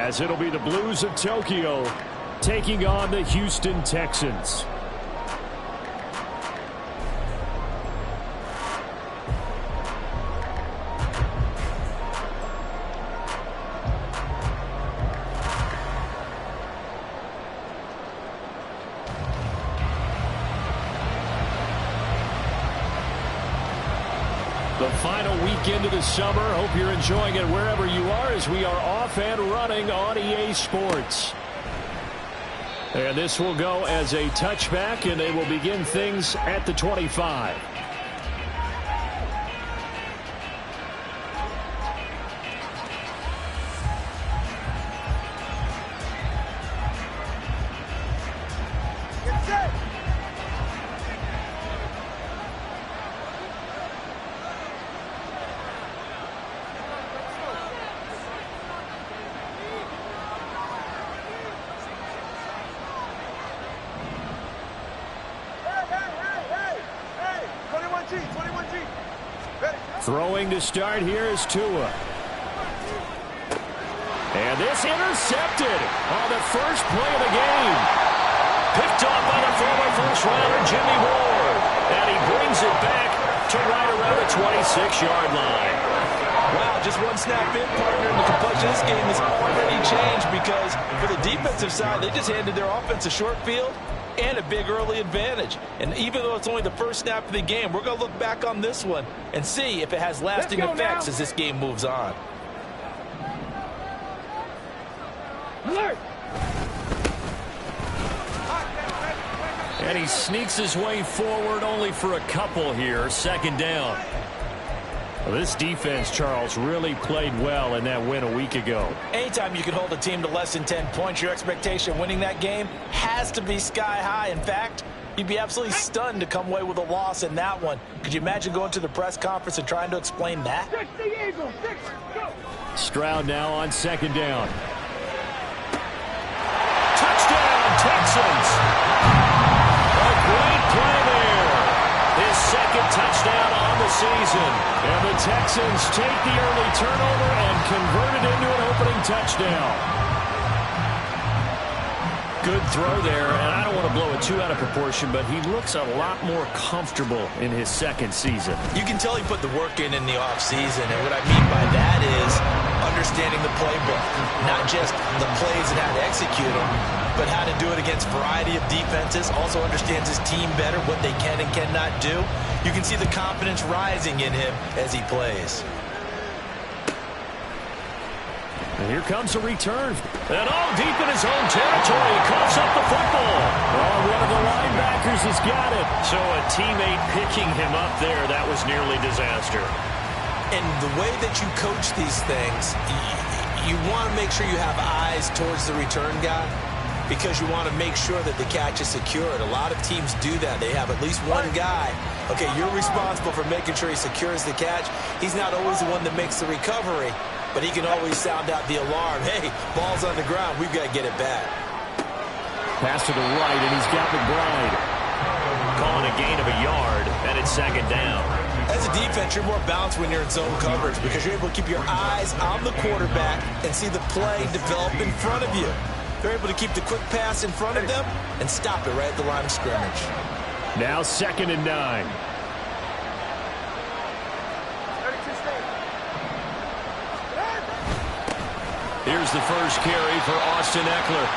as it'll be the Blues of Tokyo taking on the Houston Texans. The final weekend of the summer. Hope you're enjoying it wherever you are as we are off and running on EA Sports. And this will go as a touchback, and they will begin things at the 25. Throwing to start here is Tua. And this intercepted on the first play of the game. Picked off by the former first-rounder Jimmy Ward. And he brings it back to right around the 26-yard line. Wow, just one snap in, partner, and the complexion of this game has already changed because for the defensive side, they just handed their offense a short field and a big early advantage. And even though it's only the first snap of the game, we're going to look back on this one and see if it has lasting effects as this game moves on. Alert! And he sneaks his way forward only for a couple here. Second down. Well, this defense, Charles, really played well in that win a week ago. Anytime you can hold a team to less than 10 points, your expectation winning that game has to be sky high. In fact, you'd be absolutely stunned to come away with a loss in that one. Could you imagine going to the press conference and trying to explain that? Stroud now on second down. Touchdown, Texans! A great play there. His second touchdown on the season. And the Texans take the early turnover and convert it into an opening touchdown. Good throw there, and I don't want to blow it too out of proportion, but he looks a lot more comfortable in his second season. You can tell he put the work in the offseason, and what I mean by that is understanding the playbook. Not just the plays and how to execute them, but how to do it against a variety of defenses. Also understands his team better, what they can and cannot do. You can see the confidence rising in him as he plays. And here comes a return. And all deep in his own territory. He coughs up the football. Oh, one of the linebackers has got it. So a teammate picking him up there, that was nearly disaster. And the way that you coach these things, you want to make sure you have eyes towards the return guy because you want to make sure that the catch is secured. A lot of teams do that. They have at least one guy. Okay, you're responsible for making sure he secures the catch. He's not always the one that makes the recovery, but he can always sound out the alarm. Hey, ball's on the ground. We've got to get it back. Pass to the right, and he's got McBride. Calling a gain of a yard, and it's second down. As a defense, you're more balanced when you're in zone coverage because you're able to keep your eyes on the quarterback and see the play develop in front of you. They're able to keep the quick pass in front of them and stop it right at the line of scrimmage. Now 2nd and 9. Here's the first carry for Austin Eckler.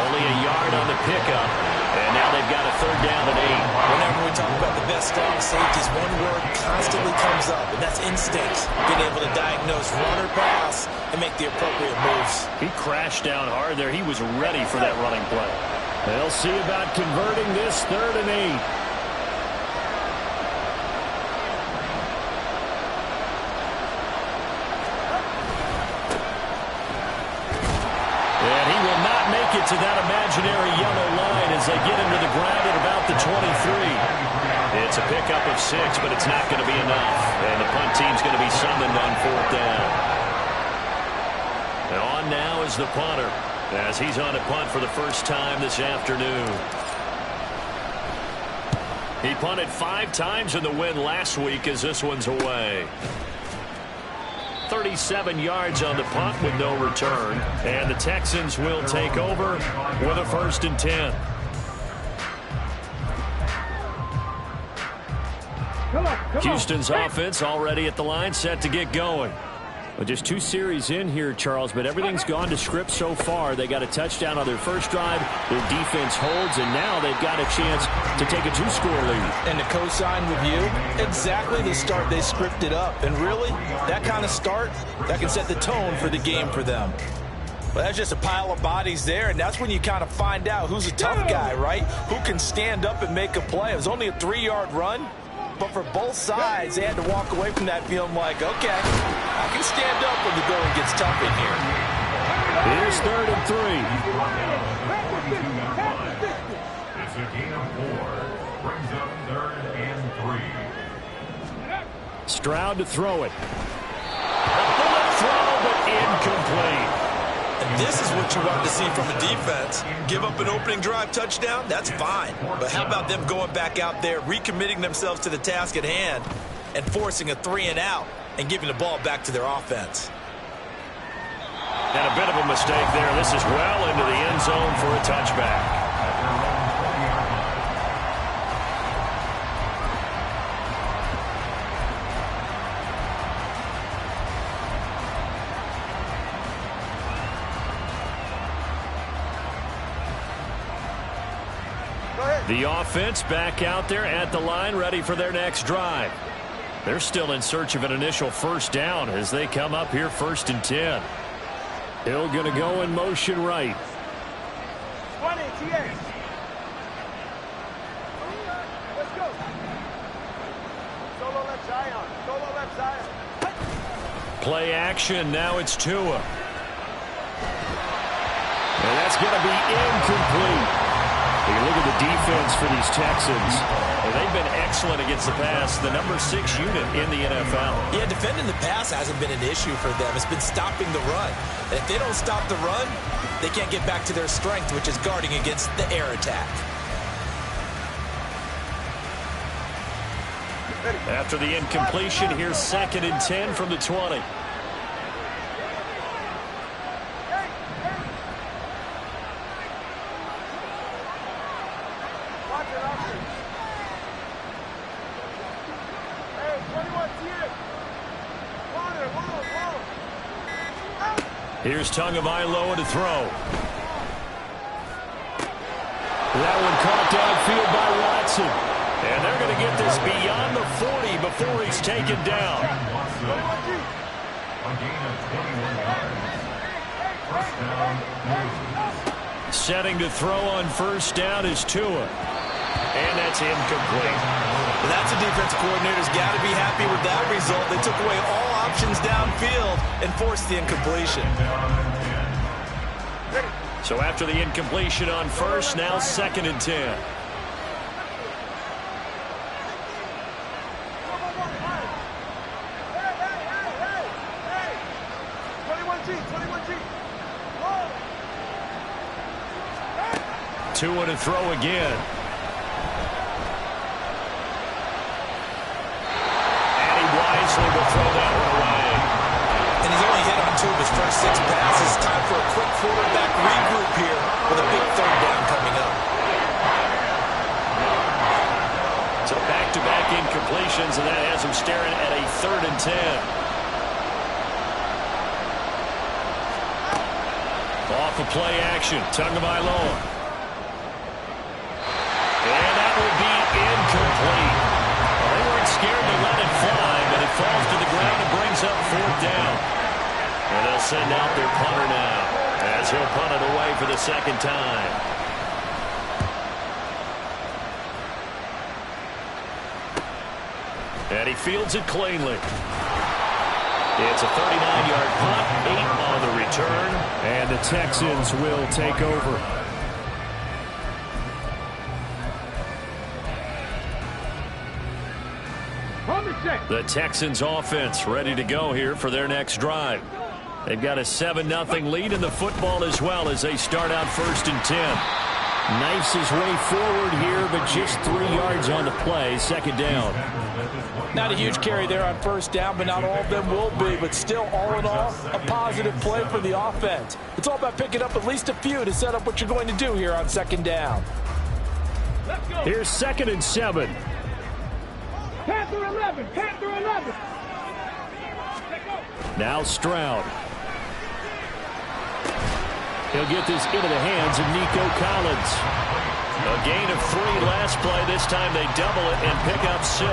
Only a yard on the pickup. And now they've got a 3rd down and 8. Whenever we talk about the best strong safeties, one word constantly comes up, and that's instincts. Being able to diagnose run or pass and make the appropriate moves. He crashed down hard there. He was ready for that running play. They'll see about converting this 3rd and 8. And he will not make it to that imaginary yellow line as they get him to the ground at about the 23. It's a pickup of 6, but it's not going to be enough. And the punt team's going to be summoned on 4th down. And on now is the punter as he's on a punt for the first time this afternoon. He punted 5 times in the win last week as this one's away. 37 yards on the punt with no return. And the Texans will take over with a 1st and 10. Houston's offense already at the line, set to get going. Well, just 2 series in here, Charles, but everything's gone to script so far. They got a touchdown on their first drive. Their defense holds, and now they've got a chance to take a 2-score lead. And to co-sign with you, exactly the start they scripted up. And really, that kind of start, that can set the tone for the game for them. Well, that's just a pile of bodies there, and that's when you kind of find out who's a tough guy, right? Who can stand up and make a play. It was only a 3-yard run. But for both sides, they had to walk away from that feeling like, okay, I can stand up when the going gets tough in here. Here's 3rd and 3. It's a gain of 4. Brings up 3rd and 3. Stroud to throw it. A bullet throw, but incomplete. And this is what you want to see from a defense. Give up an opening drive touchdown, that's fine. But how about them going back out there, recommitting themselves to the task at hand, and forcing a 3-and-out and giving the ball back to their offense. And a bit of a mistake there. This is well into the end zone for a touchback. The offense back out there at the line, ready for their next drive. They're still in search of an initial 1st down as they come up here 1st and 10. Hill going to go in motion right. 20, TX. Let's go. Solo left Zion. Solo left Zion. Play action. Now it's Tua. And that's going to be incomplete. You look at the defense for these Texans. Well, they've been excellent against the pass, the number 6 unit in the NFL. Yeah, defending the pass hasn't been an issue for them. It's been stopping the run. And if they don't stop the run, they can't get back to their strength, which is guarding against the air attack. After the incompletion, here's 2nd and 10 from the 20. Here's Tagovailoa to throw. That one caught downfield by Watson. And they're going to get this beyond the 40 before he's taken down. A gain of 21 yards. 1st down, Houston. Setting to throw on 1st down is Tua. And that's incomplete. Well, that's a defense coordinator's got to be happy with that result. They took away all options downfield and forced the incompletion. So after the incompletion on 1st, now 2nd and 10. Tua to throw again. And he wisely will throw that one away. And he's only hit on 2 of his first 6 passes. Time for a quick quarterback regroup here with a big 3rd down coming up. So back-to-back incompletions, and that has him staring at a 3rd and 10. Off of play action, Tagovailoa. And that will be incomplete. Well, they weren't scared to let it fly, but it falls to the ground and brings up 4th down. And they'll send out their punter now as he'll punt it away for the 2nd time. And he fields it cleanly. It's a 39-yard punt, 8 on the return, and the Texans will take over. The Texans offense ready to go here for their next drive. They've got a 7-0 lead in the football as well as they start out 1st and 10. Knifes his way forward here, but just 3 yards on the play. Second down. Not a huge carry there on first down, but not all of them will be. But still, all in all, a positive play for the offense. It's all about picking up at least a few to set up what you're going to do here on second down. Here's 2nd and 7. Panther 11. Panther 11. Now Stroud. He'll get this into the hands of Nico Collins. A gain of 3 last play. This time they double it and pick up 6.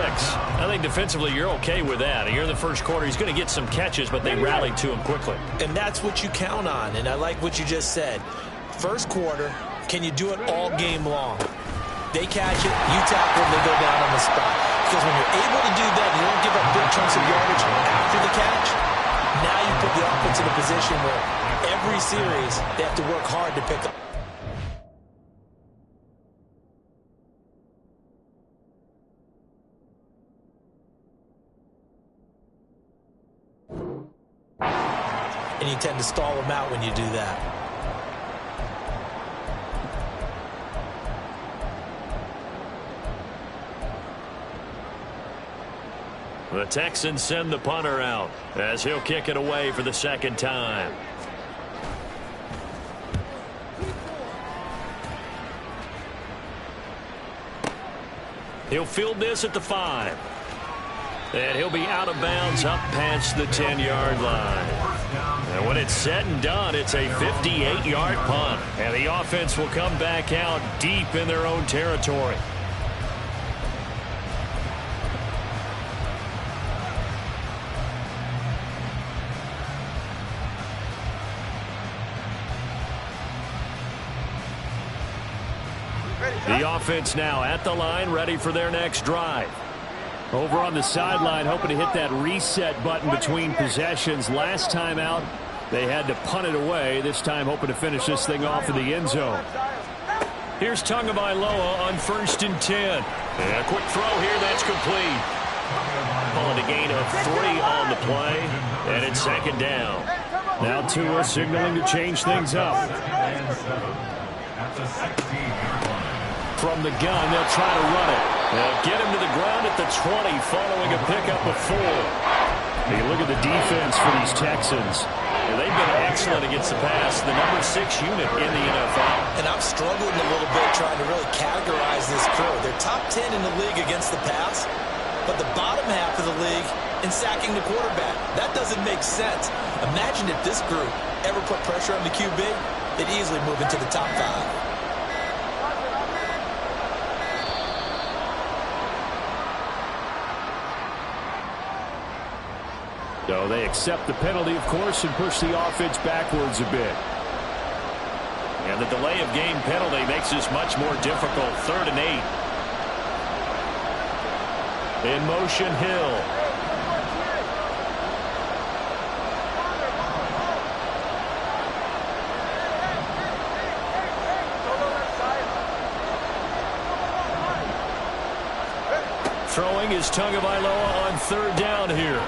I think defensively you're okay with that. Here in the first quarter, he's going to get some catches, but they rallied to him quickly. And that's what you count on, and I like what you just said. First quarter, can you do it all game long? They catch it, you tackle, they go down on the spot. Because when you're able to do that, you don't give up big chunks of yardage after the catch. Now you put the offense in a position where every series they have to work hard to pick up. And you tend to stall them out when you do that. The Texans send the punter out as he'll kick it away for the second time. He'll field this at the 5. And he'll be out of bounds up past the 10-yard line. And when it's said and done, it's a 58-yard punt. And the offense will come back out deep in their own territory. The offense now at the line, ready for their next drive. Over on the sideline, hoping to hit that reset button between possessions. Last time out, they had to punt it away. This time, hoping to finish this thing off in the end zone. Here's Tagovailoa on 1st and 10. And a quick throw here, that's complete. Calling a gain of 3 on the play, and it's second down. Now Tua signaling to change things up. From the gun, they'll try to run it. They'll get him to the ground at the 20, following a pickup of 4. Hey, look at the defense for these Texans. They've been excellent against the pass, the number 6 unit in the NFL. And I'm struggling a little bit trying to really categorize this crew. They're top 10 in the league against the pass, but the bottom half of the league in sacking the quarterback. That doesn't make sense. Imagine if this group ever put pressure on the QB, they'd easily move into the top 5. So they accept the penalty, of course, and push the offense backwards a bit. And the delay of game penalty makes this much more difficult. 3rd and 8. In motion, Hill. Throwing is Tagovailoa on 3rd down here.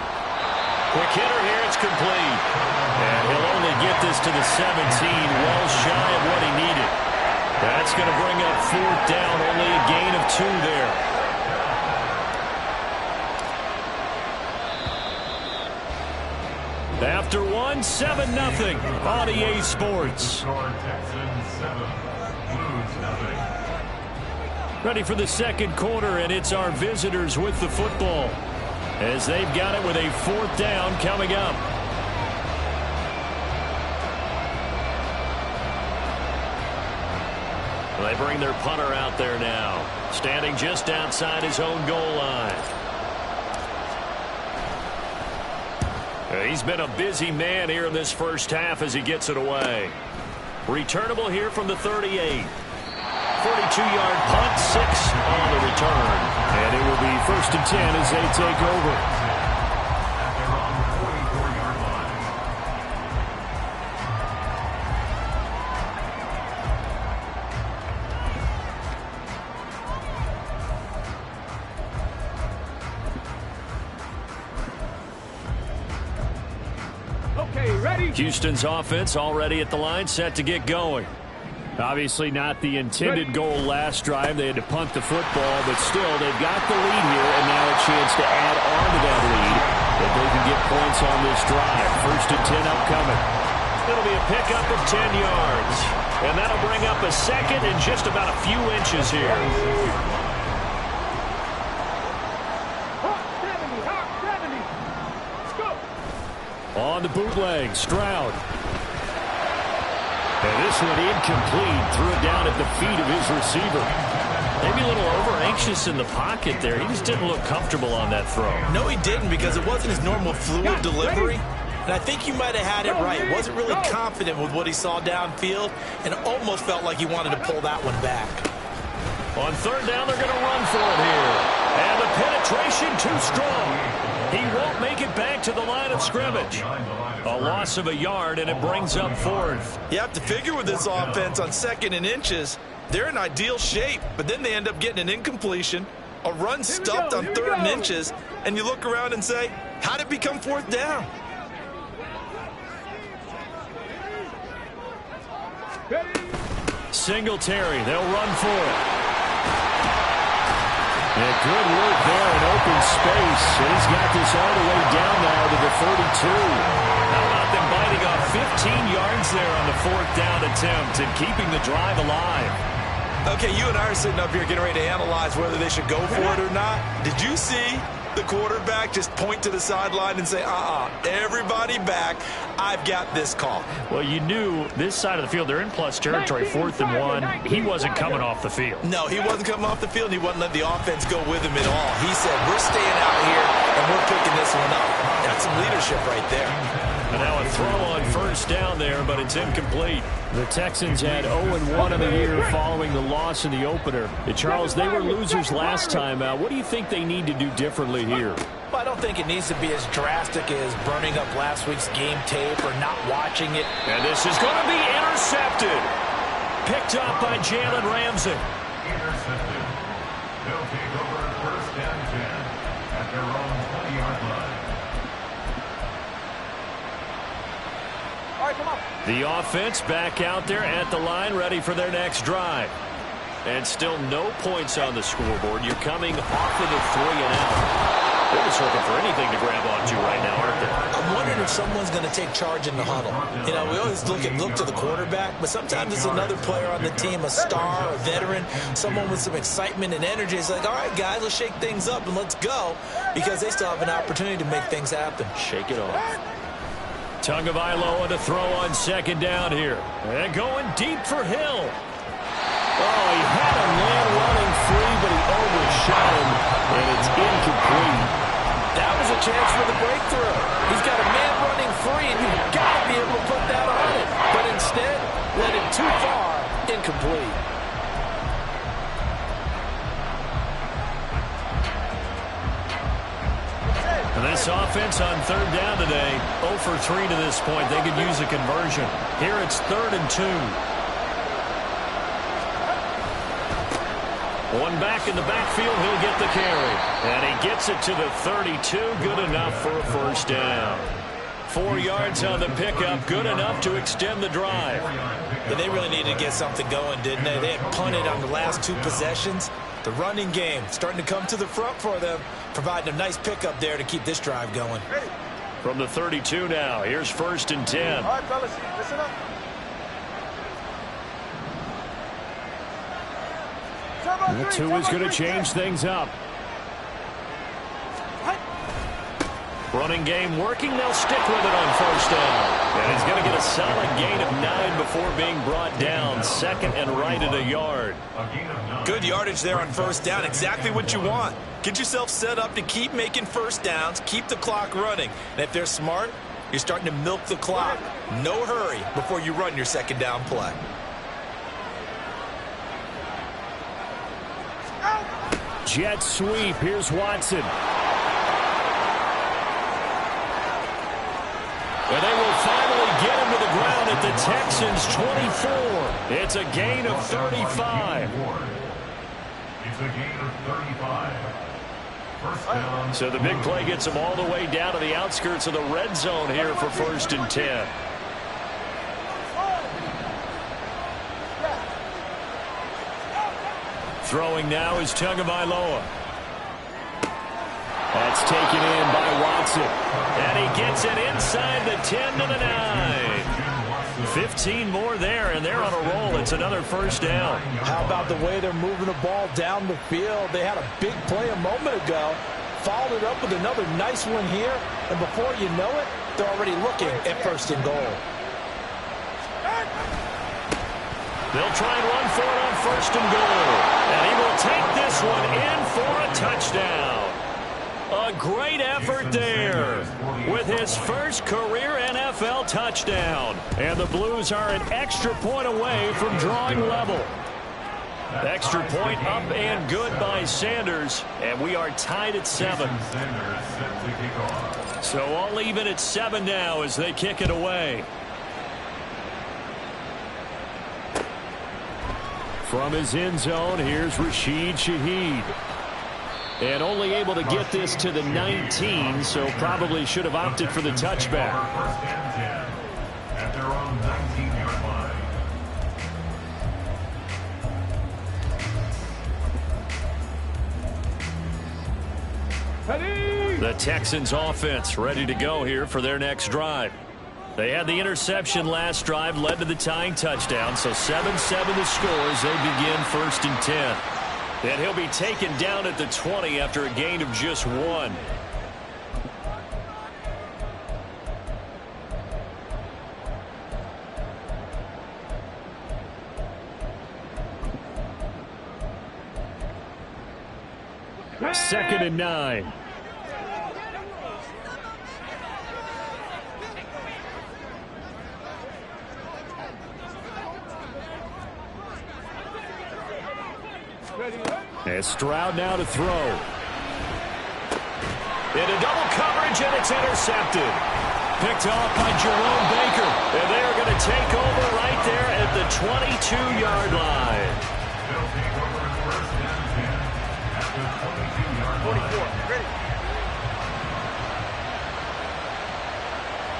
Quick hitter here, it's complete. And he'll only get this to the 17, well shy of what he needed. That's going to bring up 4th down, only a gain of 2 there. After 1, 7-0 on EA Sports. Ready for the second quarter, and it's our visitors with the football, as they've got it with a 4th down coming up. They bring their punter out there now, standing just outside his own goal line. He's been a busy man here in this first half as he gets it away. Returnable here from the 38. 42-yard punt, 6 on the return. And it will be 1st and 10 as they take over. Okay, ready? Houston's offense already at the line, set to get going. Obviously not the intended goal last drive. They had to punt the football, but still, they've got the lead here, and now a chance to add on to that lead if they can get points on this drive. 1st and 10 upcoming. It'll be a pickup of 10 yards, and that'll bring up a second in just about a few inches here. On the bootleg, Stroud. And this one incomplete. Threw it down at the feet of his receiver. Maybe a little over-anxious in the pocket there. He just didn't look comfortable on that throw. No, he didn't, because it wasn't his normal fluid delivery. And I think you might have had it right. Wasn't really confident with what he saw downfield, and almost felt like he wanted to pull that one back. On 3rd down, they're going to run for it here. And the penetration too strong. He won't make it back to the line of scrimmage. A loss of a yard, and it brings up 4th. You have to figure with this offense on 2nd and inches, they're in ideal shape, but then they end up getting an incompletion, a run stuffed on 3rd and inches, and you look around and say, how did it become 4th down? Singletary, they'll run for it. And good work there in open space. And he's got this all the way down now to the 32. How about them biting off 15 yards there on the 4th down attempt and keeping the drive alive? Okay, you and I are sitting up here getting ready to analyze whether they should go for it or not. Did you see the quarterback just point to the sideline and say, everybody back, I've got this call? Well, you knew this side of the field, they're in plus territory, 4th and 1. He wasn't coming off the field. No, he wasn't coming off the field. He wasn't letting the offense go with him at all. He said, we're staying out here, and we're picking this one up. That's some leadership right there. And now a throw on 1st down there, but it's incomplete. The Texans had 0-1 in the year following the loss in the opener. Charles, they were losers last time out. What do you think they need to do differently here? Well, I don't think it needs to be as drastic as burning up last week's game tape or not watching it. And this is going to be intercepted. Picked up by Jalen Ramsey. Intercepted. They'll take over 1st and 10 at their own 20-yard line. All right, come on. The offense back out there at the line, ready for their next drive. And still no points on the scoreboard. You're coming off of the 3 and out. They're just looking for anything to grab onto right now, aren't they? I'm wondering if someone's going to take charge in the huddle. You know, we always look to the quarterback, but sometimes it's another player on the team, a star, a veteran, someone with some excitement and energy. It's like, all right, guys, let's shake things up and let's go, because they still have an opportunity to make things happen. Shake it off. Tagovailoa to throw on 2nd down here. And going deep for Hill. Oh, he had a man running free, but he overshot him, and it's incomplete. That was a chance for the breakthrough. He's got a man running free, and you've got to be able to put that on it. But instead, led him too far, incomplete. And this offense on 3rd down today, 0 for 3 to this point. They could use a conversion. Here it's 3rd and 2. One back in the backfield, he'll get the carry. And he gets it to the 32, good enough for a 1st down. 4 yards on the pickup, good enough to extend the drive. But they really needed to get something going, didn't they? They had punted on the last 2 possessions. The running game starting to come to the front for them, providing a nice pickup there to keep this drive going. From the 32 now, here's 1st and 10. All right, fellas, listen up. The 2 is going to change things up. Running game working. They'll stick with it on 1st down. And he's going to get a solid gain of 9 before being brought down. 2nd and right at a yard. Good yardage there on 1st down. Exactly what you want. Get yourself set up to keep making 1st downs. Keep the clock running. And if they're smart, you're starting to milk the clock. No hurry before you run your 2nd down play. Jet sweep. Here's Watson. And they will finally get him to the ground at the Texans' 24. It's a gain of 35. It's a gain of 35. 1st down. So the big play gets them all the way down to the outskirts of the red zone here for 1st and 10. Throwing now is Tagovailoa. That's taken in by Watson. And he gets it inside the 10 to the 9. 15 more there, and they're on a roll. It's another first down. How about the way they're moving the ball down the field? They had a big play a moment ago. Followed it up with another nice one here. And before you know it, they're already looking at first and goal. They'll try and run for it on first and goal. And he will take this one in for a touchdown. A great effort there with his first career NFL touchdown. And the Blues are an extra point away from drawing level. Extra point up and good by Sanders. And we are tied at 7. So all even at 7 now as they kick it away. From his end zone, here's Rashid Shaheed. And only able to get this to the 19, so probably should have opted for the touchback. First and 10 at their own 19-yard line. The Texans offense ready to go here for their next drive. They had the interception last drive, led to the tying touchdown, so 7-7 the score as they begin first and 10. And he'll be taken down at the 20 after a gain of just 1. Second and 9. As Stroud now to throw. Into double coverage, and it's intercepted. Picked off by Jerome Baker. And they are going to take over right there at the 22-yard line. They'll take over first and 10 at the 22-yard line. 44. Ready.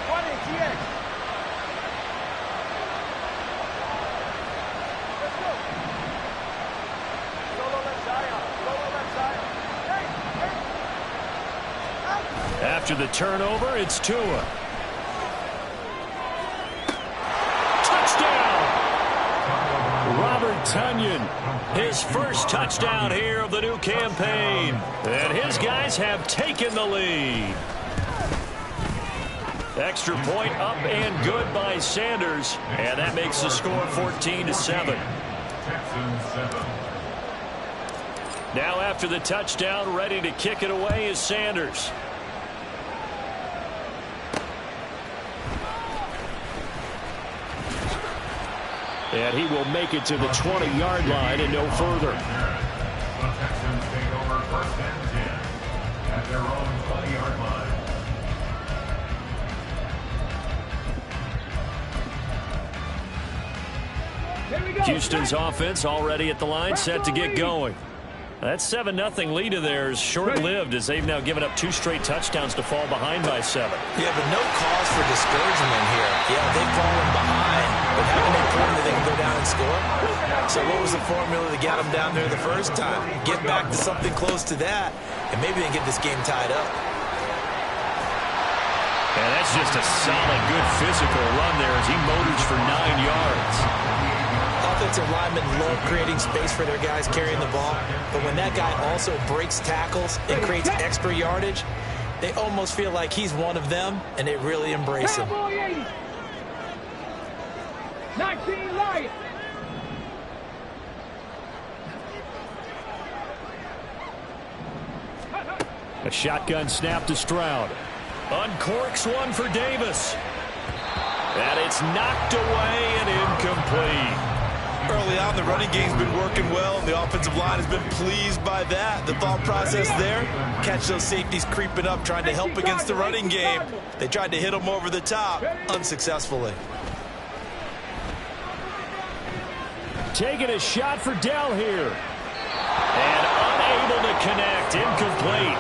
20, TX. Let's go. Solo left side. Solo left side. Hey, hey. After the turnover, it's Tua. Touchdown! Robert Tonyan, his first touchdown here of the new campaign. And his guys have taken the lead. Extra point up and good by Sanders. And that makes the score 14-7. Texans 7. Now after the touchdown, ready to kick it away is Sanders. And he will make it to the 20-yard line and no further. The Texans take over first and 10 at their own 20-yard line. Houston's offense already at the line, set to get going. That 7-0 lead of theirs short-lived as they've now given up 2 straight touchdowns to fall behind by 7. Yeah, but no cause for discouragement here. Yeah, they've fallen behind, but haven't they proven that they can go down and score? So what was the formula that got them down there the first time? Get back to something close to that, and maybe they can get this game tied up. And that's just a solid, good physical run there as he motors for 9 yards. Offensive linemen love creating space for their guys carrying the ball, but when that guy also breaks tackles and creates extra yardage, they almost feel like he's one of them, and they really embrace him. 19 Lions. A shotgun snap to Stroud. Uncorks one for Davis. And it's knocked away and incomplete. Early on, the running game's been working well, and the offensive line has been pleased by that. The thought process there, catch those safeties creeping up, trying to help against the running game. They tried to hit them over the top, unsuccessfully. Taking a shot for Dell here. And unable to connect, incomplete.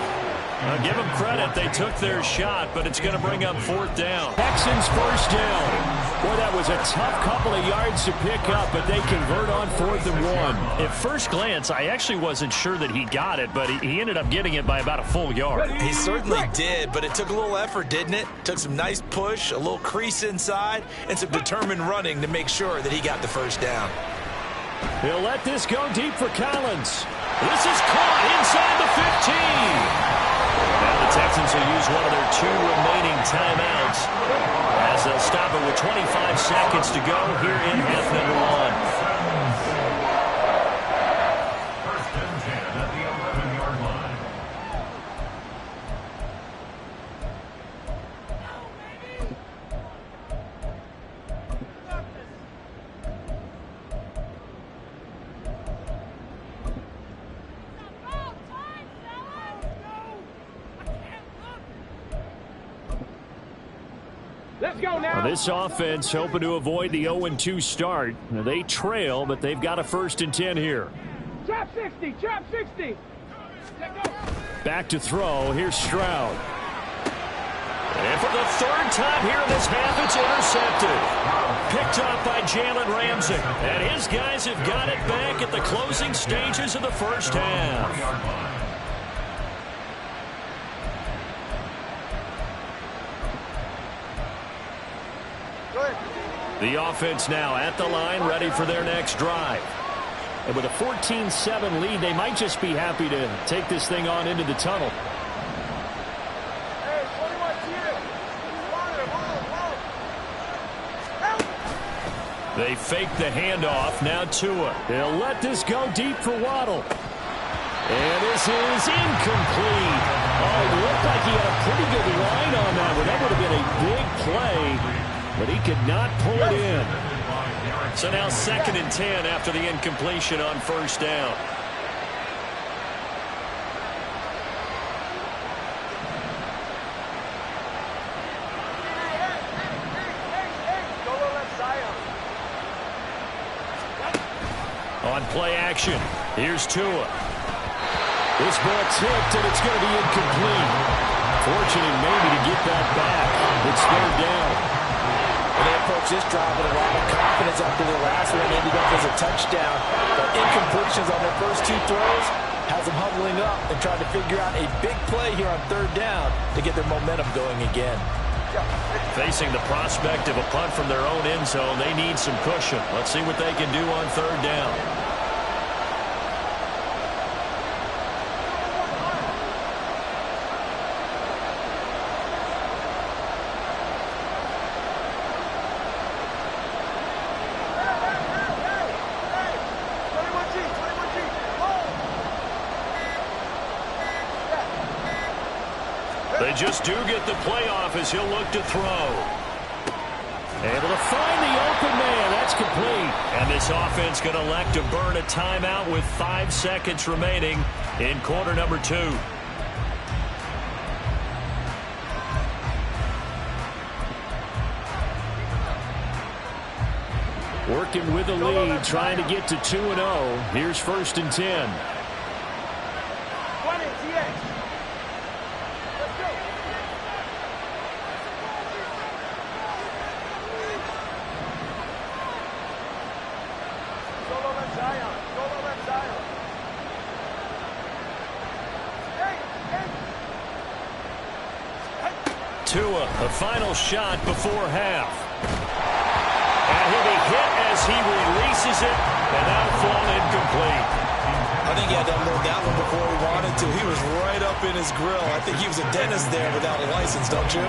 I'll give them credit, they took their shot, but it's going to bring up 4th down. Texans first down. Boy, that was a tough couple of yards to pick up, but they convert on 4th and 1. At first glance, I actually wasn't sure that he got it, but he ended up getting it by about a full yard. He certainly did, but it took a little effort, didn't it? Took some nice push, a little crease inside, and some determined running to make sure that he got the first down. He'll let this go deep for Collins. This is caught inside the 15. Now the Texans will use one of their 2 remaining timeouts as they'll stop it with 25 seconds to go here in half number 1. First and 10 at the 11-yard line. Let's go now. This offense hoping to avoid the 0-2 start. They trail, but they've got a 1st and 10 here. Trap 60, trap 60. Back to throw. Here's Stroud. And for the 3rd time here in this half, it's intercepted. Picked off by Jalen Ramsey. And his guys have got it back at the closing stages of the first half. The offense now at the line, ready for their next drive. And with a 14-7 lead, they might just be happy to take this thing on into the tunnel. Hey, 21 here. They fake the handoff. Now Tua. They'll let this go deep for Waddle. And this is incomplete. Oh, it looked like he had a pretty good line on that one. That would have been a big play. But he could not pull it in. So now 2nd and 10 after the incompletion on 1st down. On play action, here's Tua. This ball tipped, and it's going to be incomplete. Fortunate maybe to get that back. It's 3rd down. And they approach this drive with a lot of confidence after the last one ended up as a touchdown. But incompletions on their first 2 throws has them huddling up and trying to figure out a big play here on 3rd down to get their momentum going again. Facing the prospect of a punt from their own end zone, they need some cushion. Let's see what they can do on 3rd down. They just do get the playoff as he'll look to throw. Able to find the open man. That's complete. And this offense going to elect to burn a timeout with 5 seconds remaining in quarter number 2. Working with the lead, trying to get to 2-0. Here's 1st and 10. 20, TX. Tua, a final shot before half. And he'll be hit as he releases it, and that'll fall incomplete. I think he had to unload that one before he wanted to. He was right up in his grill. I think he was a dentist there without a license, don't you?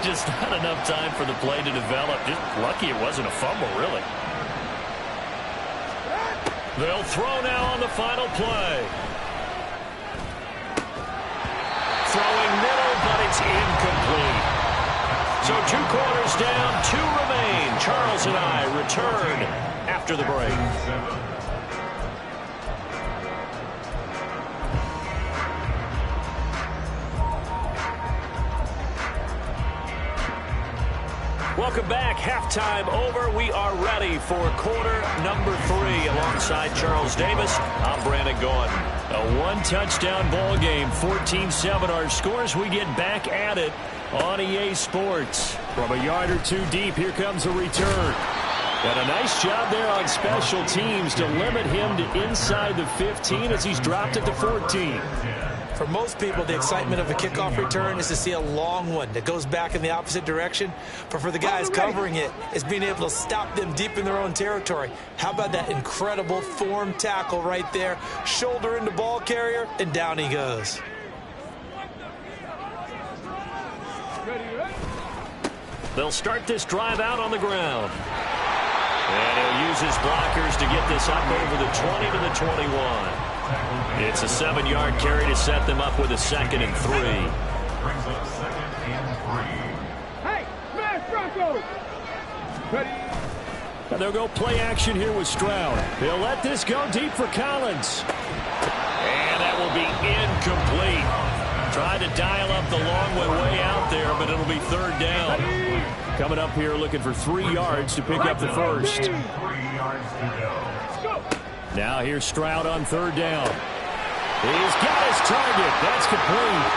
Just not enough time for the play to develop. Just lucky it wasn't a fumble, really. They'll throw now on the final play. Throwing middle, but it's incomplete. So 2 quarters down, 2 remain. Charles and I return after the break. Welcome back. Halftime over. We are ready for quarter number 3. Alongside Charles Davis, I'm Brandon Gordon. A 1-touchdown ball game, 14-7 our scores. We get back at it on EA Sports. From a yard or two deep, here comes a return. And a nice job there on special teams to limit him to inside the 15 as he's dropped it to 14. For most people, the excitement of a kickoff return is to see a long one that goes back in the opposite direction. But for the guys covering it, it's being able to stop them deep in their own territory. How about that incredible form tackle right there? Shoulder into ball carrier, and down he goes. They'll start this drive out on the ground. And he'll use his blockers to get this up over the 20 to the 21. It's a 7-yard carry to set them up with a 2nd and 3. Brings up 2nd and 3. Hey, smash Bronco! Ready? And they'll go play action here with Stroud. They'll let this go deep for Collins. And that will be incomplete. Tried to dial up the long way out there, but it'll be 3rd down. Coming up here looking for 3 yards to pick up the first. 3 yards to go. Now here's Stroud on 3rd down. He's got his target. That's complete.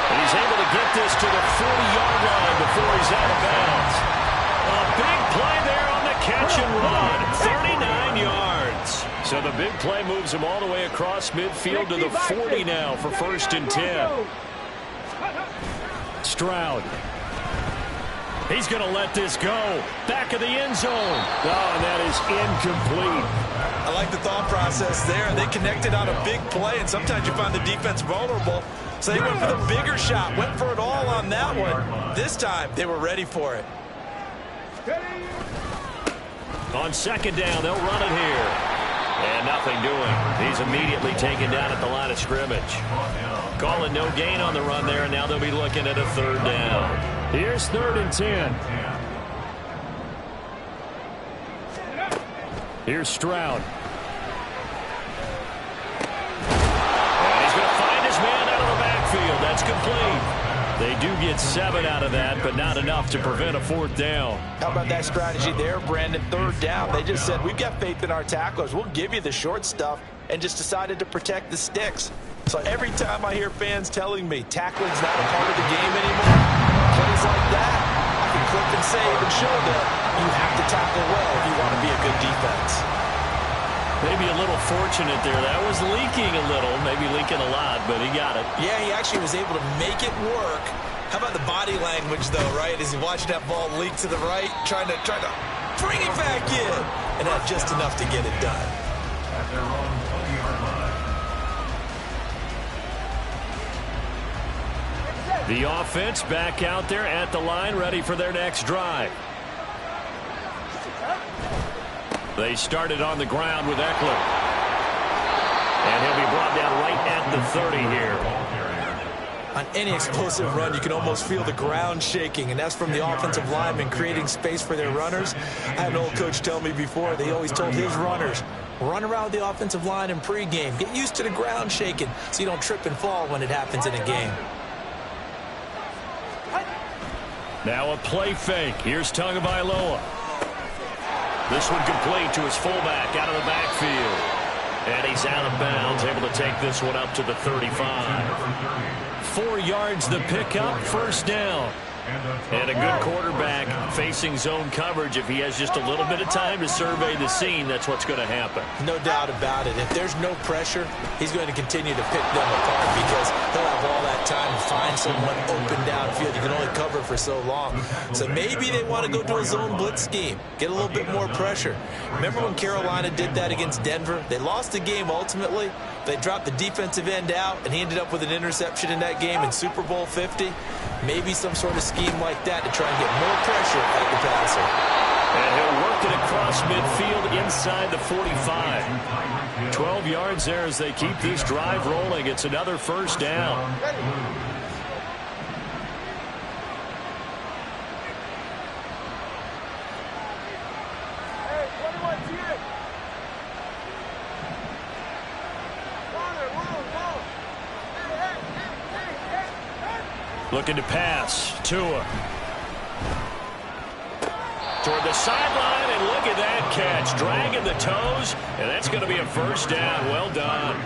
And he's able to get this to the 40-yard line before he's out of bounds. A big play there on the catch and run. 39 yards. So the big play moves him all the way across midfield to the 40 now for 1st and 10. Stroud. He's going to let this go. Back of the end zone. Oh, and that is incomplete. I like the thought process there. They connected on a big play, and sometimes you find the defense vulnerable. So they went for the bigger shot, went for it all on that one. This time, they were ready for it. On 2nd down, they'll run it here. And nothing doing. He's immediately taken down at the line of scrimmage. Calling no gain on the run there, and now they'll be looking at a 3rd down. Here's 3rd and 10. Here's Stroud. And he's going to find his man out of the backfield. That's complete. They do get 7 out of that, but not enough to prevent a 4th down. How about that strategy there, Brandon? 3rd down. They just said, we've got faith in our tacklers. We'll give you the short stuff, and just decided to protect the sticks. So every time I hear fans telling me tackling's not a part of the game anymore, plays like that, I can clip and save and show them you have to tackle well if you want to be a good defense. Maybe a little fortunate there. That was leaking a little, maybe leaking a lot, but he got it. Yeah, he actually was able to make it work. How about the body language, though, right? As he watched that ball leak to the right, trying to bring it back in, and had just enough to get it done. At their own 20-yard line. The offense back out there at the line, ready for their next drive. They started on the ground with Eckler. And he'll be brought down right at the 30 here. On any explosive run, you can almost feel the ground shaking, and that's from the offensive linemen creating space for their runners. I had an old coach tell me before, they always told his runners, run around the offensive line in pregame. Get used to the ground shaking so you don't trip and fall when it happens in a game. Now a play fake. Here's Tagovailoa. This one complete to his fullback out of the backfield. And he's out of bounds, able to take this one up to the 35. 4 yards the pickup, 1st down. And a good quarterback facing zone coverage. If he has just a little bit of time to survey the scene, that's what's going to happen. No doubt about it. If there's no pressure, he's going to continue to pick them apart because he'll have all that time to find someone open downfield. You can only cover for so long. So maybe they want to go to a zone blitz scheme, get a little bit more pressure. Remember when Carolina did that against Denver? They lost the game ultimately. They dropped the defensive end out, and he ended up with an interception in that game in Super Bowl 50. Maybe some sort of scheme like that to try and get more pressure at the passer. And he'll work it across midfield inside the 45. 12 yards there as they keep this drive rolling. It's another 1st down. Looking to pass. Tua. Toward the sideline, and look at that catch. Dragging the toes, and that's going to be a 1st down. Well done. A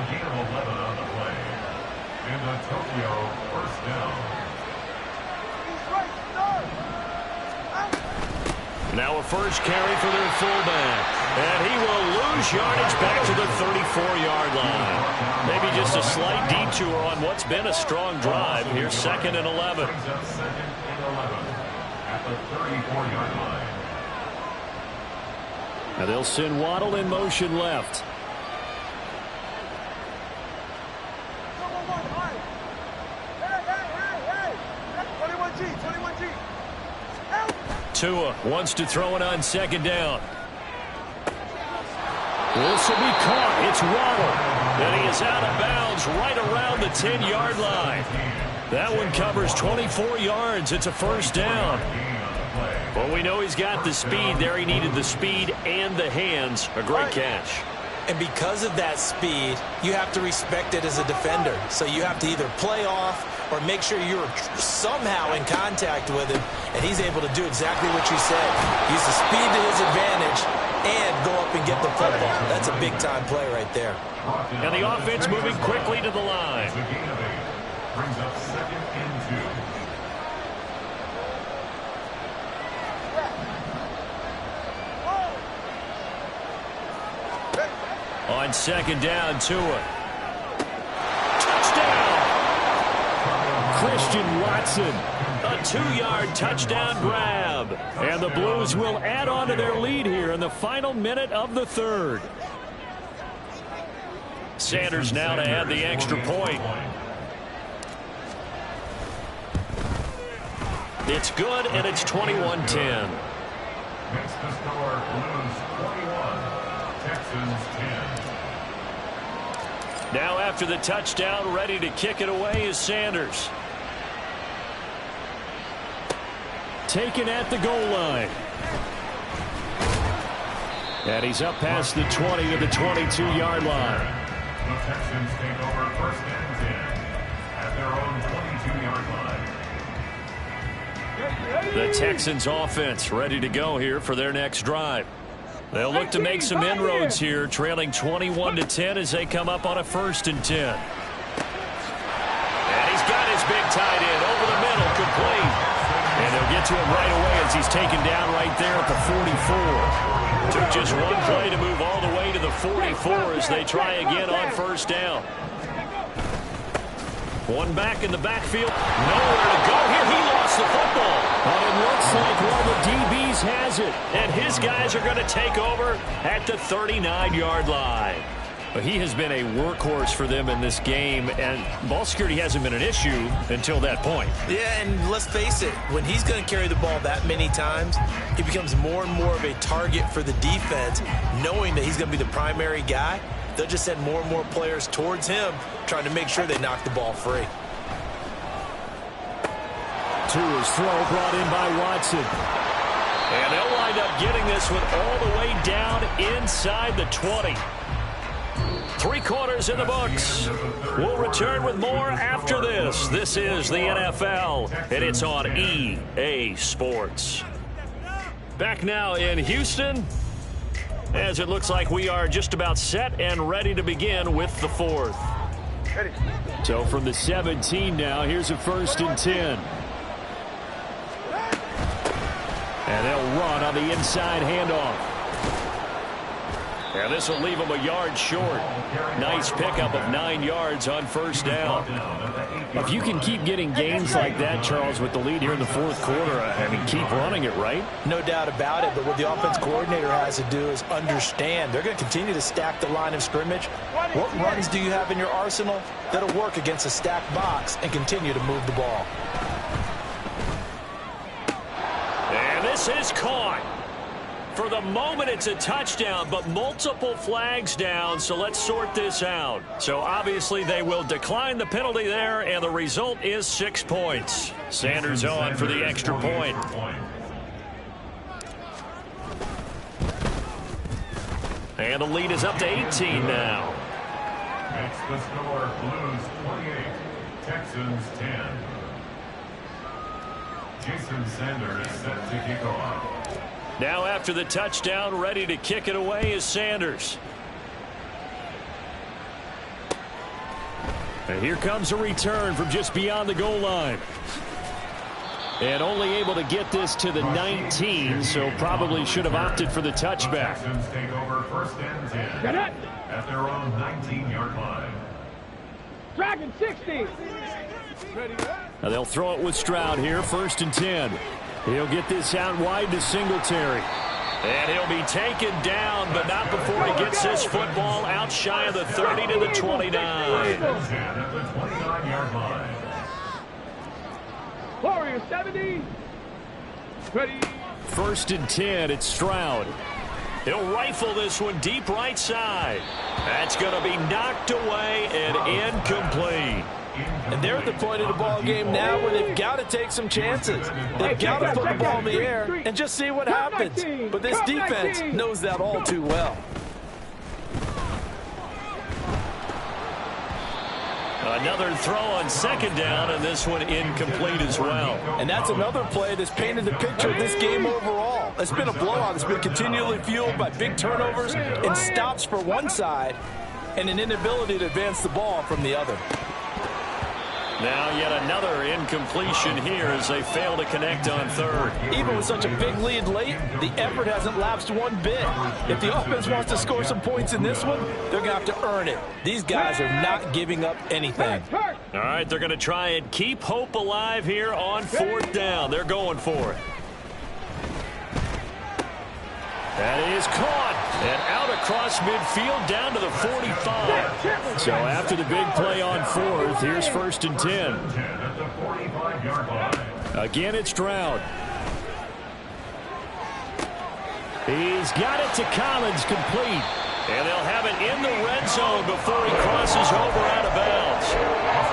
gain of 11 on the play. And And the Tokyo first down. Now a first carry for their fullback. And he will lose yardage back to the 34-yard line. Maybe just a slight detour on what's been a strong drive. Here's 2nd and 11. Brings up 2nd and 11 at the 34-yard line. Now they'll send Waddle in motion left. Tua wants to throw it on 2nd down. This will be caught. It's Waddle. And he is out of bounds right around the 10-yard line. That one covers 24 yards. It's a first down. Well, we know he's got the speed there. He needed the speed and the hands. A great catch. And because of that speed, you have to respect it as a defender. So you have to either play off or make sure you're somehow in contact with him, and he's able to do exactly what you said. Use the speed to his advantage and go up and get the football. That's a big-time play right there. And the offense moving quickly to the line. The gain of 8 brings up 2nd and 2. On 2nd down, Tua. Touchdown! Christian Watson. A 2-yard touchdown grab. And the Blues will add on to their lead here in the final minute of the 3rd. Sanders now to add the extra point. It's good, and it's 21-10. Makes the score Blues 21, Texans 10. Now after the touchdown, ready to kick it away is Sanders. Taken at the goal line. And he's up past the 20 to the 22-yard line. The Texans take over 1st and 10 at their own 22-yard line. The Texans offense ready to go here for their next drive. They'll look to make some inroads here, trailing 21-10 as they come up on a 1st and 10. And he's got his big tight end over the middle, complete. And they'll get to him right away as he's taken down right there at the 44. Took just one play to move all the way to the 44 as they try again on 1st down. One back in the backfield. Nowhere to go here. He lost the football. But it looks like one of the DBs has it. And his guys are going to take over at the 39-yard line. But he has been a workhorse for them in this game, and ball security hasn't been an issue until that point. Yeah, and let's face it, when he's going to carry the ball that many times, he becomes more and more of a target for the defense, knowing that he's going to be the primary guy. They'll just send more and more players towards him, trying to make sure they knock the ball free. Tua's throw brought in by Watson. And they'll wind up getting this one all the way down inside the 20. 3 quarters in the books. We'll return with more after this. This is the NFL, and it's on EA Sports. Back now in Houston, as it looks like we are just about set and ready to begin with the 4th. So from the 17 now, here's a 1st and 10. And they'll run on the inside handoff. And this will leave them a yard short. Nice pickup of 9 yards on 1st down. If you can keep getting gains like that, Charles, with the lead here in the 4th quarter, I mean, keep running it, right? No doubt about it, but what the offense coordinator has to do is understand they're going to continue to stack the line of scrimmage. What runs do you have in your arsenal that'll work against a stacked box and continue to move the ball? And this is caught. For the moment, it's a touchdown, but multiple flags down, so let's sort this out. So obviously they will decline the penalty there, and the result is 6 points. Sanders on for the extra point. And the lead is up to 18 now. Makes the score Blues 28, Texans 10. Jason Sanders set to kick off. Now after the touchdown, ready to kick it away is Sanders. And here comes a return from just beyond the goal line. And only able to get this to the 19, so probably should have opted for the touchback. Take over first and 10 at their own 19-yard line. Dragon 60. Now they'll throw it with Stroud here, first and 10. He'll get this out wide to Singletary. And he'll be taken down, but not before he gets this football out shy of the 30 to the 29. At the 29-yard line. Warrior 70. Ready. First and 10, it's Stroud. He'll rifle this one deep right side. That's going to be knocked away and incomplete. And they're at the point of the ball game now where they've got to take some chances. They've got to put the ball in the air and just see what happens. But this defense knows that all too well. Another throw on second down, and this one incomplete as well. And that's another play that's painted the picture of this game overall. It's been a blowout. It's been continually fueled by big turnovers and stops for one side and an inability to advance the ball from the other. Now yet another incompletion here as they fail to connect on third. Even with such a big lead late, the effort hasn't lapsed one bit. If the offense wants to score some points in this one, they're going to have to earn it. These guys are not giving up anything. All right, they're going to try and keep hope alive here on fourth down. They're going for it. That is caught and out across midfield down to the 45. So after the big play on fourth, here's first and 10. At the 45-yard line. Again, it's Stroud. He's got it to Collins, complete. And they'll have it in the red zone before he crosses over out of bounds.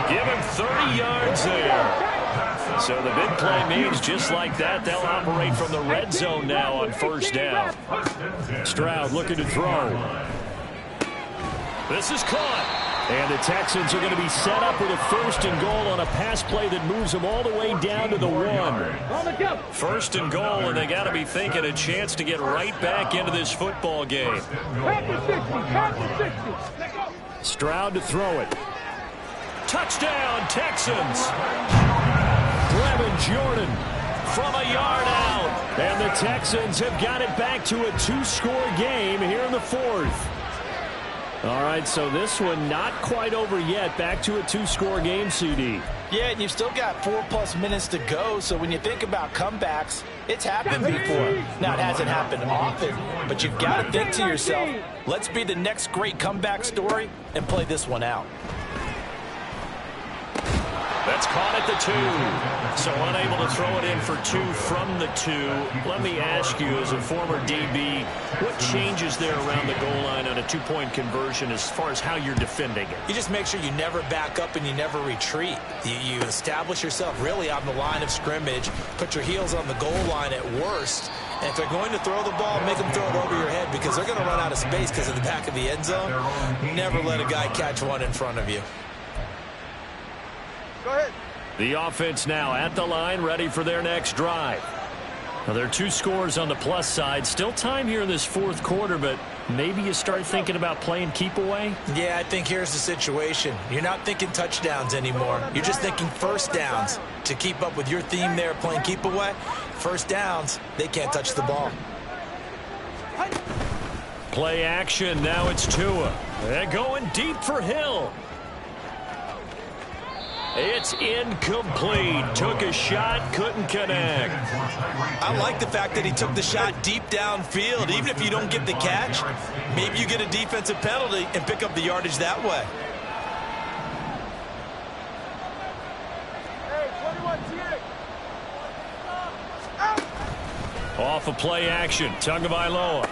Give him 30 yards there. So the big play means just like that, they'll operate from the red zone now on first down. Stroud looking to throw. This is caught. And the Texans are going to be set up with a first and goal on a pass play that moves them all the way down to the 1. First and goal, and they got to be thinking a chance to get right back into this football game. Stroud to throw it. Touchdown, Texans. Brevin Jordan From a yard out. And the Texans have got it back to a 2-score game here in the fourth. All right, so this one not quite over yet. Back to a 2-score game, CD. Yeah, and you've still got 4+ minutes to go, so when you think about comebacks, it's happened before. Now, it hasn't happened often, but you've got to think to yourself, let's be the next great comeback story and play this one out. That's caught at the 2. So unable to throw it in for 2 from the 2. Let me ask you, as a former DB, what changes there around the goal line on a 2-point conversion as far as how you're defending it? You just make sure you never back up and you never retreat. You establish yourself really on the line of scrimmage, put your heels on the goal line at worst, and if they're going to throw the ball, make them throw it over your head because they're going to run out of space because of the back of the end zone. Never let a guy catch one in front of you. Go ahead. The offense now at the line, ready for their next drive. Now, there are 2 scores on the plus side. Still time here in this fourth quarter, but maybe you start thinking about playing keep away? Yeah, I think here's the situation. You're not thinking touchdowns anymore. You're just thinking first downs. To keep up with your theme there, playing keep away, first downs, they can't touch the ball. Play action. Now it's Tua. They're going deep for Hill. It's incomplete. Took a shot, couldn't connect. I like the fact that he took the shot deep downfield. Even if you don't get the catch, maybe you get a defensive penalty and pick up the yardage that way. Hey, 21 Off of play action. Tagovailoa.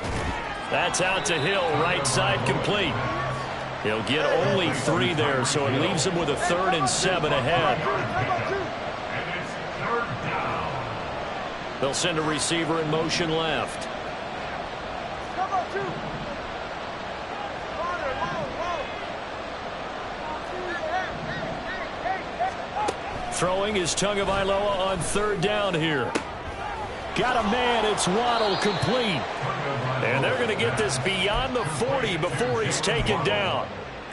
That's out to Hill. Right side complete. He'll get only 3 there, so it leaves him with a 3rd and 7 ahead. And it's 3rd down. They'll send a receiver in motion left. Throwing is Tagovailoa on 3rd down here. Got a man, it's Waddle, complete. And they're going to get this beyond the 40 before he's taken down.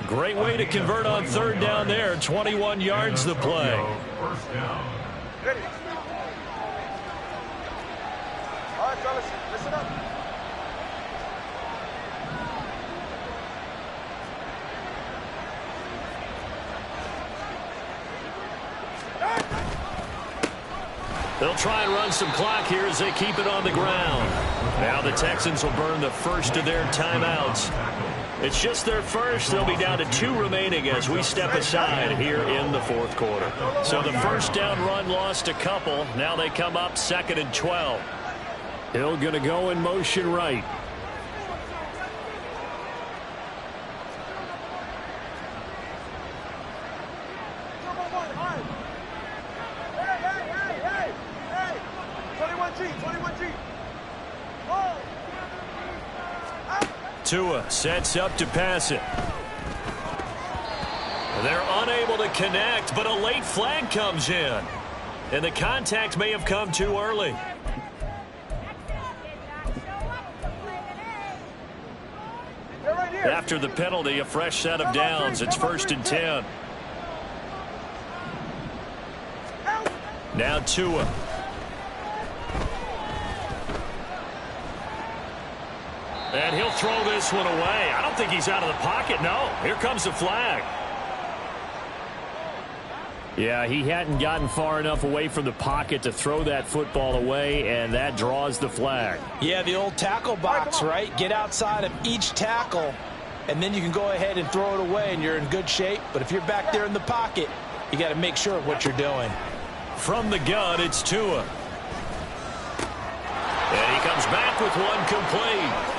Great way to convert on third down there. 21 yards to play. First down. Ready. All right, fellas, listen up. They'll try and run some clock here as they keep it on the ground. Now the Texans will burn the first of their timeouts. It's just their first. They'll be down to 2 remaining as we step aside here in the fourth quarter. So the first down run lost a couple. Now they come up 2nd and 12. Hill going to go in motion right. Tua sets up to pass it. They're unable to connect, but a late flag comes in. And the contact may have come too early. After the penalty, a fresh set of downs. It's 1st and 10. Now Tua. And he'll throw this one away. I don't think he's out of the pocket. No, here comes the flag. Yeah, he hadn't gotten far enough away from the pocket to throw that football away, and that draws the flag. Yeah, the old tackle box, right? Get outside of each tackle, and then you can go ahead and throw it away, and you're in good shape. But if you're back there in the pocket, you got to make sure of what you're doing. From the gun, it's Tua. And he comes back with one complete.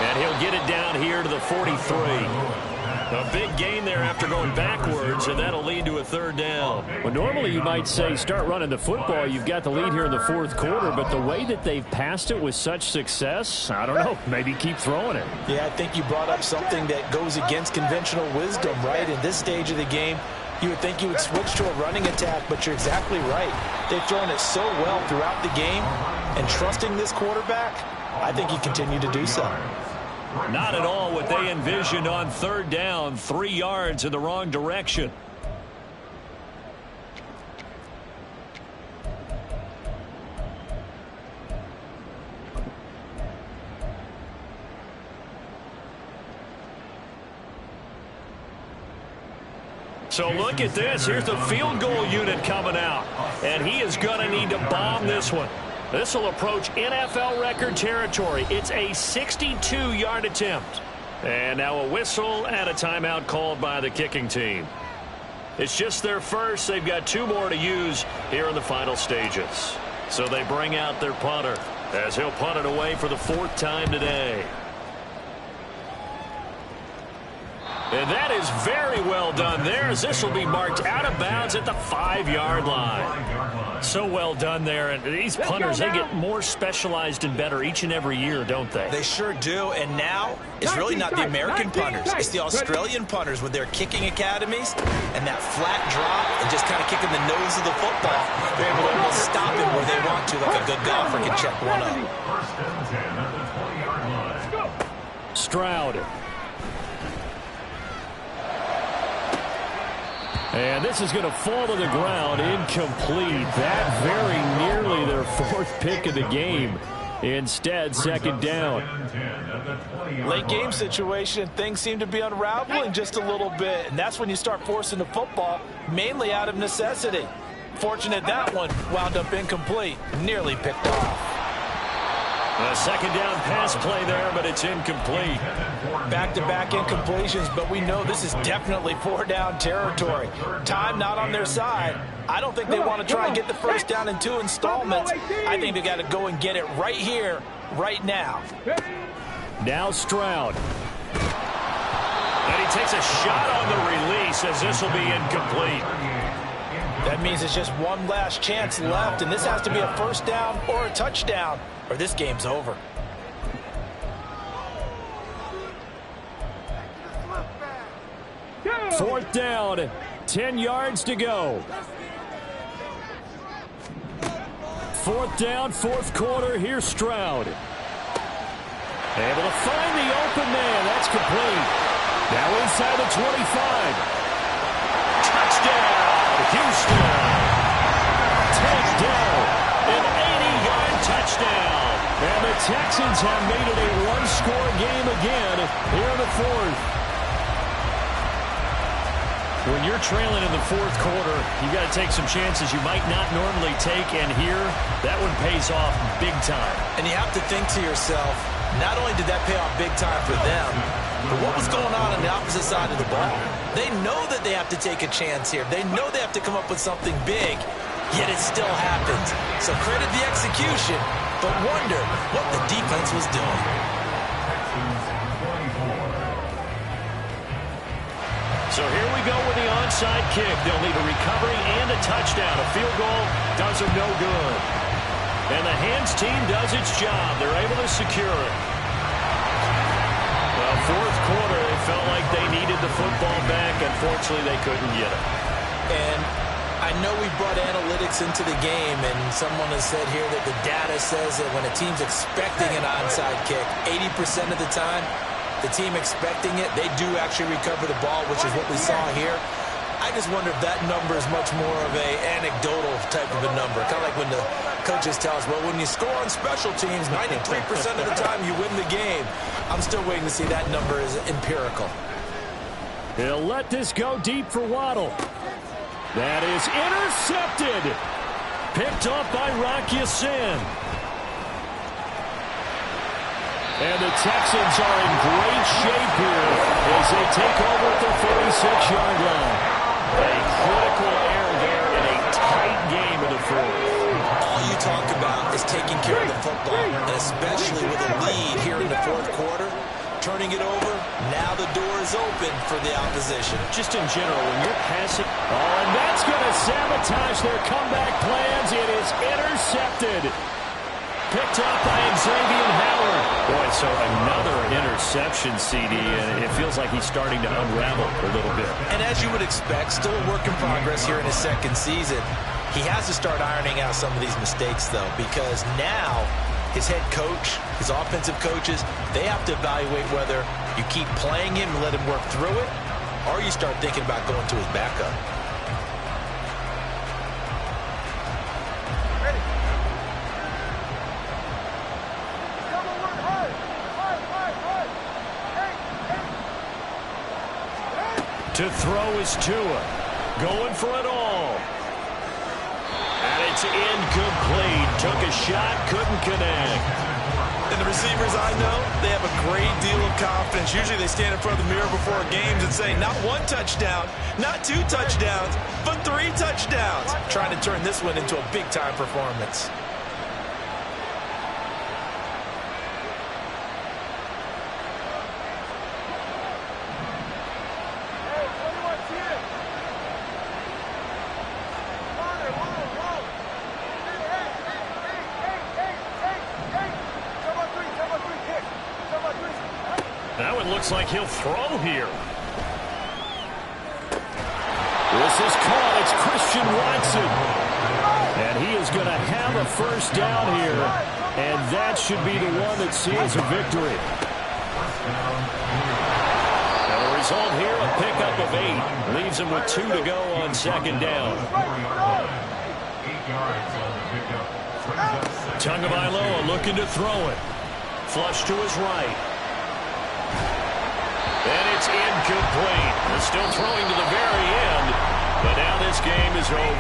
And he'll get it down here to the 43. A big gain there after going backwards, and that'll lead to a 3rd down. Well, normally you might say start running the football. You've got the lead here in the 4th quarter, but the way that they've passed it with such success, I don't know, maybe keep throwing it. Yeah, I think you brought up something that goes against conventional wisdom, right? In this stage of the game, you would think you would switch to a running attack, but you're exactly right. They've thrown it so well throughout the game, and trusting this quarterback, I think you continue to do so. Not at all what they envisioned on 3rd down. 3 yards in the wrong direction. So look at this. Here's the field goal unit coming out. And he is going to need to bomb this one. This will approach NFL record territory. It's a 62-yard attempt. And now a whistle and a timeout called by the kicking team. It's just their first. They've got 2 more to use here in the final stages. So they bring out their punter as he'll punt it away for the 4th time today. And that is very well done there, as this will be marked out of bounds at the 5-yard line. So well done there. And these punters, they get more specialized and better each and every year, don't they? They sure do. And now it's really not the American punters. It's the Australian punters with their kicking academies and that flat drop and just kind of kicking the nose of the football. They're able to almost stop it where they want to, like a good golfer can check one up. First and 10 at the 20-yard line. Stroud. And this is going to fall to the ground, incomplete. That very nearly their 4th pick of the game. Instead, 2nd down. Late game situation, things seem to be unraveling just a little bit, and that's when you start forcing the football, mainly out of necessity. Fortunate that one wound up incomplete, nearly picked off. A 2nd down pass play there, but it's incomplete. Back-to-back incompletions, but we know this is definitely 4-down territory. Time not on their side. I don't think they want to try and get the first down in 2 installments. I think they got to go and get it right here, right now. Now Stroud. And he takes a shot on the release, as this will be incomplete. That means it's just one last chance left, and this has to be a 1st down or a touchdown, or this game's over. Fourth down, 10 yards to go. 4th down, 4th quarter. Here's Stroud. Able to find the open man. That's complete. Now inside the 25. Touchdown, Houston. Takedown, an 80-yard touchdown. And the Texans have made it a one-score game again here in the fourth. When you're trailing in the fourth quarter, you've got to take some chances you might not normally take, and here, that one pays off big time. And you have to think to yourself, not only did that pay off big time for them, but what was going on the opposite side of the ball? They know that they have to take a chance here. They know they have to come up with something big, yet it still happens. So credit the execution, but wonder what the defense was doing. So here we go with the onside kick. They'll need a recovery and a touchdown. A field goal does them no good. And the hands team does its job. They're able to secure it. Well, fourth quarter, it felt like they needed the football back. Unfortunately, they couldn't get it. And I know we brought analytics into the game, and someone has said here that the data says that when a team's expecting an onside kick, 80% of the time, the team expecting it, they do actually recover the ball, which is what we saw here. I just wonder if that number is much more of a anecdotal type of a number. Kind of like when the coaches tell us, well, when you score on special teams, 93% of the time you win the game. I'm still waiting to see that number is empirical. He'll let this go deep for Waddle. That is intercepted. Picked off by Rocky Sin. And the Texans are in great shape here as they take over at the 46-yard line. A critical error there in a tight game in the fourth. All you talk about is taking care of the football, and especially with a lead here in the fourth quarter, turning it over, now the door is open for the opposition. Just in general, when you're passing, and that's going to sabotage their comeback plans. It is intercepted. Picked up by Xavier Howard. Boy, so another interception, CD, and it feels like he's starting to unravel a little bit. And as you would expect, still a work in progress here in his second season. He has to start ironing out some of these mistakes, though, because now his head coach, his offensive coaches, they have to evaluate whether you keep playing him and let him work through it, or you start thinking about going to his backup. To throw is Tua. Going for it all. And it's incomplete. Took a shot, couldn't connect. And the receivers I know, they have a great deal of confidence. Usually they stand in front of the mirror before games and say, not one touchdown, not two touchdowns, but 3 touchdowns. Trying to turn this one into a big-time performance. That one looks like he'll throw here. This is caught. It's Christian Watson. And he is going to have a first down here. And that should be the one that seals a victory. And the result here, a pickup of 8. Leaves him with 2 to go on second down. Tagovailoa looking to throw it. Flush to his right. And it's incomplete. They're still throwing to the very end, but now this game is over.